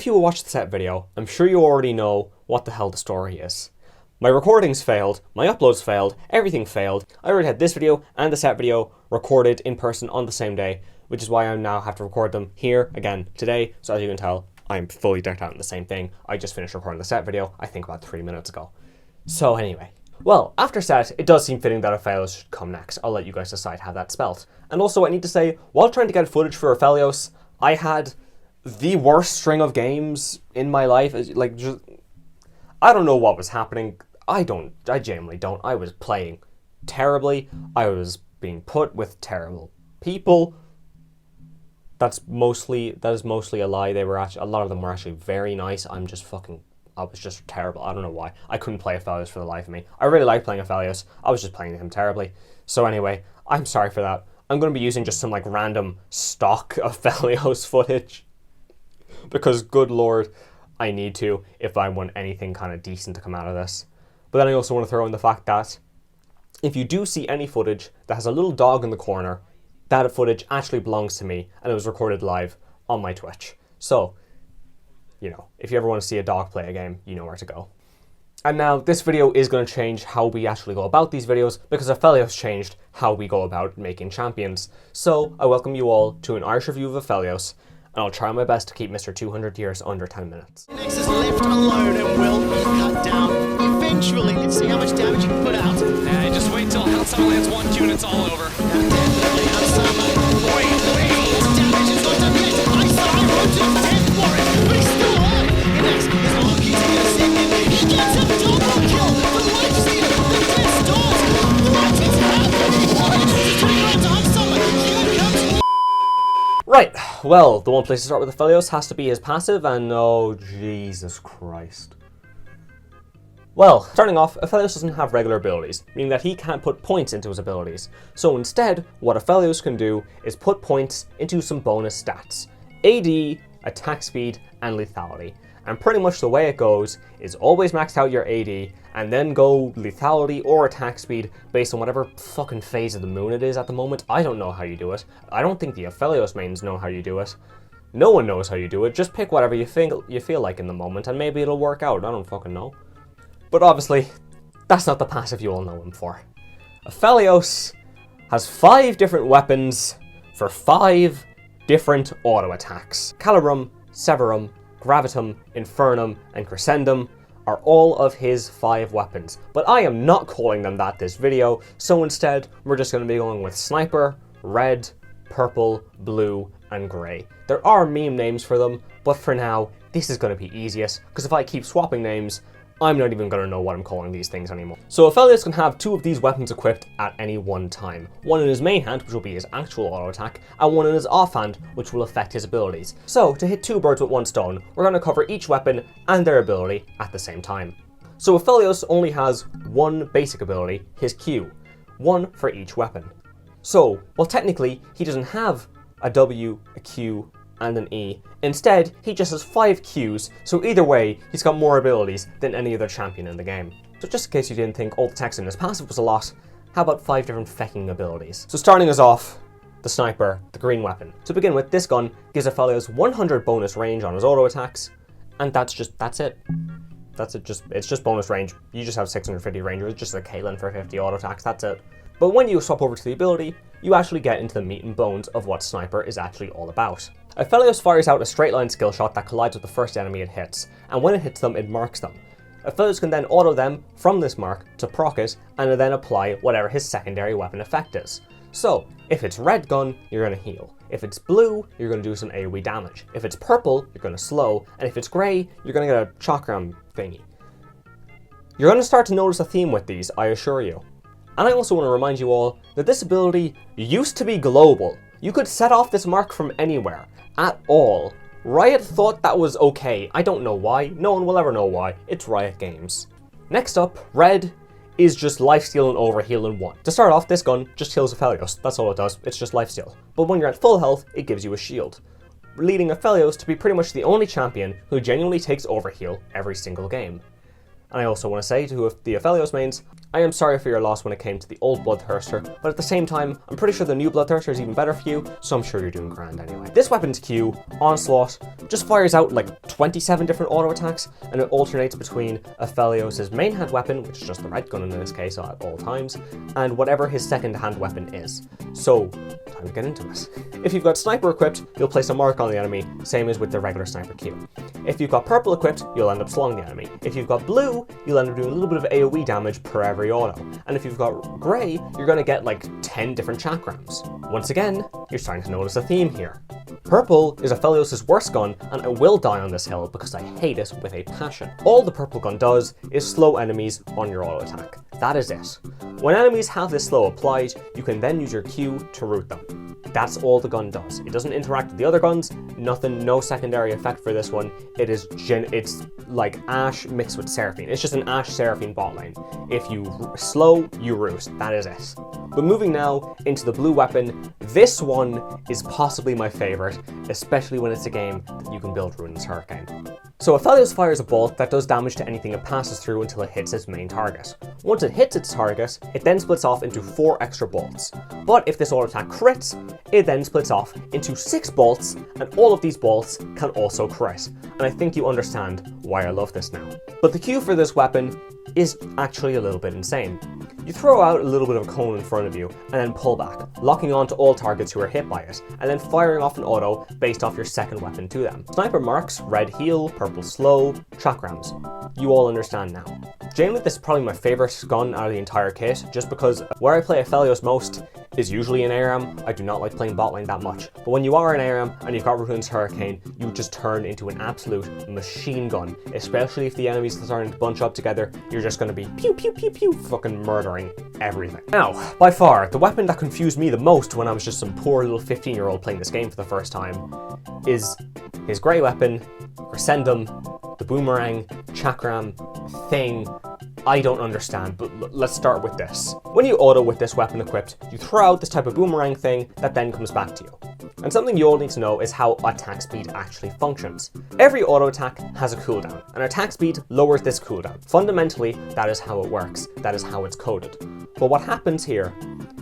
if you watched the set video, I'm sure you already know what the hell the story is. My recordings failed, my uploads failed, everything failed. I already had this video and the set video recorded in person on the same day, which is why I now have to record them here again today. So as you can tell, I'm fully decked out in the same thing. I just finished recording the set video, I think about 3 minutes ago. So anyway, well, after set, it does seem fitting that Aphelios should come next. I'll let you guys decide how that's spelled. And also I need to say, while trying to get footage for Aphelios, I had the worst string of games in my life. Like, just, I don't know what was happening. I genuinely don't. I was playing terribly. I was being put with terrible people. That is mostly a lie. They were actually, a lot of them were actually very nice. I was just terrible. I don't know why. I couldn't play Aphelios for the life of me. I really like playing Aphelios. I was just playing him terribly. So anyway, I'm sorry for that. I'm going to be using just some like random stock Aphelios footage. Because good lord, I need to if I want anything kind of decent to come out of this. But then I also want to throw in the fact that if you do see any footage that has a little dog in the corner, that footage actually belongs to me and it was recorded live on my Twitch. So, you know, if you ever want to see a dog play a game, you know where to go. And now this video is going to change how we actually go about these videos because Aphelios changed how we go about making champions. So I welcome you all to an Irish review of Aphelios, and I'll try my best to keep Mr. 200 years under 10 minutes. Next is left alone and will be cut down. Eventually, let's see how much damage you can put out. Just wait till Heartsteel lands 1 Q and it's all over. Definitely wait. His damage is not done yet. I saw him run to the death for it, but he's still alive. Next is Loki to get a second. He gets a double kill. The Lifesteal, the death stars. What is happening? He's turning around to Heartsteel. Here comes. Right, well, the one place to start with Aphelios has to be his passive, and oh, Jesus Christ. Well, starting off, Aphelios doesn't have regular abilities, meaning that he can't put points into his abilities. So instead, what Aphelios can do is put points into some bonus stats. AD, attack speed, and lethality. And pretty much the way it goes is always max out your AD, and then go lethality or attack speed based on whatever fucking phase of the moon it is at the moment. I don't know how you do it. I don't think the Aphelios mains know how you do it. No one knows how you do it. Just pick whatever you feel like in the moment, and maybe it'll work out. I don't fucking know. But obviously, that's not the passive you all know him for. Aphelios has 5 different weapons for 5 different auto attacks. Calibrum, Severum, Gravitum, Infernum, and Crescendum are all of his 5 weapons, but I am not calling them that this video, so instead we're just going to be going with Sniper, Red, Purple, Blue, and Grey. There are meme names for them, but for now, this is going to be easiest, because if I keep swapping names, I'm not even going to know what I'm calling these things anymore. So Aphelios can have 2 of these weapons equipped at any one time. One in his main hand, which will be his actual auto attack, and one in his offhand, which will affect his abilities. So to hit 2 birds with 1 stone, we're going to cover each weapon and their ability at the same time. So Aphelios only has 1 basic ability, his Q, 1 for each weapon. So, well technically, he doesn't have a W, a Q, and an E. Instead, he just has 5 Qs, so either way, he's got more abilities than any other champion in the game. So just in case you didn't think all the text in his passive was a lot, how about 5 different fecking abilities? So starting us off, the Sniper, the green weapon. To begin with, this gun gives Aphelios 100 bonus range on his auto attacks, and that's it. It's just bonus range. You just have 650 range, it's just a Caitlyn for 50 auto attacks, that's it. But when you swap over to the ability, you actually get into the meat and bones of what Sniper is actually all about. Aphelios fires out a straight line skill shot that collides with the first enemy it hits, and when it hits them, it marks them. Aphelios can then auto them from this mark to proc it, and then apply whatever his secondary weapon effect is. So, if it's red gun, you're going to heal. If it's blue, you're going to do some AoE damage. If it's purple, you're going to slow, and if it's grey, you're going to get a chakram thingy. You're going to start to notice a theme with these, I assure you. And I also want to remind you all that this ability used to be global. You could set off this mark from anywhere, at all. Riot thought that was okay. I don't know why. No one will ever know why. It's Riot Games. Next up, Red is just lifesteal and overheal in 1. To start off, this gun just heals Aphelios. That's all it does. It's just lifesteal. But when you're at full health, it gives you a shield, leading Aphelios to be pretty much the only champion who genuinely takes overheal every single game. And I also want to say to the Aphelios mains, I am sorry for your loss when it came to the old Bloodthirster, but at the same time, I'm pretty sure the new Bloodthirster is even better for you, so I'm sure you're doing grand anyway. This weapon's Q, Onslaught, just fires out like 27 different auto attacks, and it alternates between Aphelios' main hand weapon, which is just the red gun in this case at all times, and whatever his second hand weapon is. So, time to get into it. If you've got Sniper equipped, you'll place a mark on the enemy, same as with the regular Sniper Q. If you've got Purple equipped, you'll end up slowing the enemy. If you've got Blue, you'll end up doing a little bit of AoE damage per every auto. And if you've got Grey, you're going to get like 10 different chakrams. Once again, you're starting to notice a theme here. Purple is Aphelios' worst gun, and I will die on this hill because I hate it with a passion. All the purple gun does is slow enemies on your auto attack. That is it. When enemies have this slow applied, you can then use your Q to root them. That's all the gun does. It doesn't interact with the other guns, nothing, no secondary effect for this one. It's like Ashe mixed with Seraphine. It's just an Ashe Seraphine bot lane. If you slow, you root. That is it. But moving now into the blue weapon, this one is possibly my favorite, especially when it's a game that you can build Ruinous Hurricane. So Aphelios fires a bolt that does damage to anything it passes through until it hits its main target. Once it hits its target, it then splits off into 4 extra bolts. But if this auto attack crits, it then splits off into 6 bolts, and all of these bolts can also crit. And I think you understand why I love this now. But the Q for this weapon is actually a little bit insane. You throw out a little bit of a cone in front of you, and then pull back, locking on to all targets who are hit by it, and then firing off an auto based off your second weapon to them. Sniper marks, red heal, purple slow, chakrams. You all understand now. Generally, this is probably my favorite gun out of the entire kit, just because where I play Aphelios most is usually in ARAM. I do not like playing bot lane that much. But when you are in ARAM and you've got Ruinous Hurricane, you just turn into an absolute machine gun. Especially if the enemies are starting to bunch up together, you're just going to be pew pew pew pew fucking murdering everything. Now, by far, the weapon that confused me the most when I was just some poor little 15-year-old playing this game for the first time is his grey weapon, Crescendum, the boomerang, chakram, thing. I don't understand, but let's start with this. When you auto with this weapon equipped, you throw out this type of boomerang thing that then comes back to you. And something you all need to know is how attack speed actually functions. Every auto attack has a cooldown, and attack speed lowers this cooldown. Fundamentally, that is how it works. That is how it's coded. But what happens here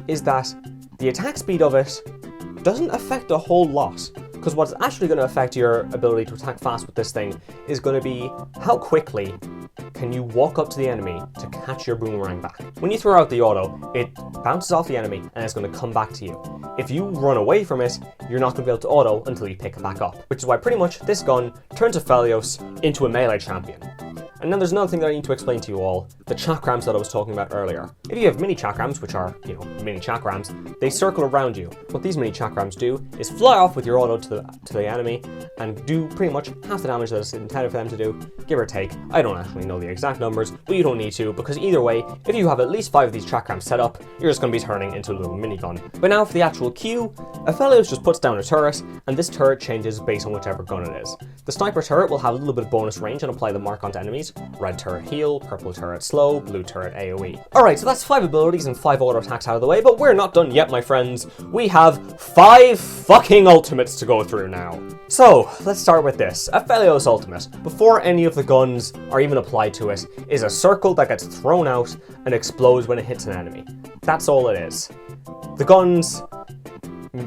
is that the attack speed of it doesn't affect a whole lot. Because what's actually going to affect your ability to attack fast with this thing is going to be how quickly can you walk up to the enemy to catch your boomerang back. When you throw out the auto, it bounces off the enemy and it's going to come back to you. If you run away from it, you're not going to be able to auto until you pick it back up. Which is why pretty much this gun turns Aphelios into a melee champion. And then there's another thing that I need to explain to you all, the chakrams that I was talking about earlier. If you have mini chakrams, which are, mini chakrams, they circle around you. What these mini chakrams do is fly off with your auto to the enemy and do pretty much half the damage that is intended for them to do, give or take. I don't actually know the exact numbers, but you don't need to, because either way, if you have at least 5 of these chakrams set up, you're just going to be turning into a little minigun. But now for the actual Q, Aphelios just puts down a turret, and this turret changes based on whichever gun it is. The sniper turret will have a little bit of bonus range and apply the mark onto enemies. Red turret heal, purple turret slow, blue turret AoE. Alright, so that's 5 abilities and 5 auto attacks out of the way, but we're not done yet, my friends. We have 5 fucking ultimates to go through now. So, let's start with this. Aphelios ultimate, before any of the guns are even applied to it, is a circle that gets thrown out and explodes when it hits an enemy. That's all it is. The guns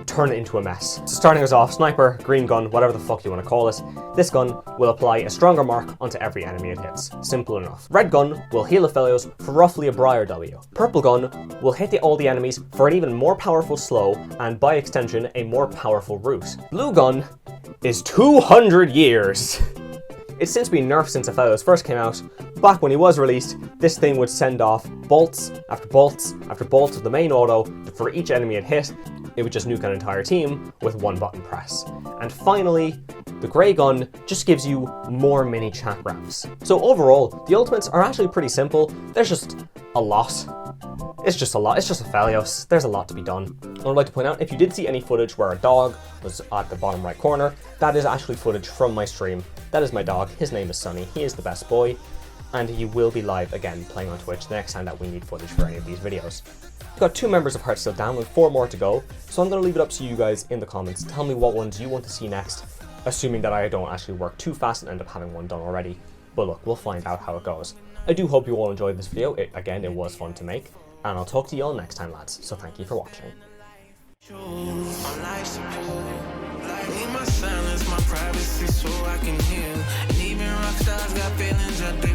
turn it into a mess. So starting us off, sniper, green gun, whatever the fuck you want to call it, this gun will apply a stronger mark onto every enemy it hits. Simple enough. Red gun will heal Aphelios for roughly a Briar W. Purple gun will hit all the enemies for an even more powerful slow, and by extension, a more powerful root. Blue gun is 200 years. It's since been nerfed since Aphelios first came out. Back when he was released, this thing would send off bolts after bolts after bolts of the main auto for each enemy it hit. It would just nuke an entire team with one button press. And finally, the grey gun just gives you more mini chakrams. So overall, the ultimates are actually pretty simple. There's just a lot. It's just a lot. It's just Aphelios. There's a lot to be done. I would like to point out, if you did see any footage where a dog was at the bottom right corner, that is actually footage from my stream. That is my dog. His name is Sunny. He is the best boy. And he will be live again playing on Twitch the next time that we need footage for any of these videos. We've got 2 members of Heartsteel down with 4 more to go, so I'm going to leave it up to you guys in the comments. Tell me what ones you want to see next, assuming that I don't actually work too fast and end up having one done already. But look, we'll find out how it goes. I do hope you all enjoyed this video. Again, it was fun to make. And I'll talk to you all next time, lads. So thank you for watching. My silence, my privacy, so I can heal. And even rock stars got feelings that they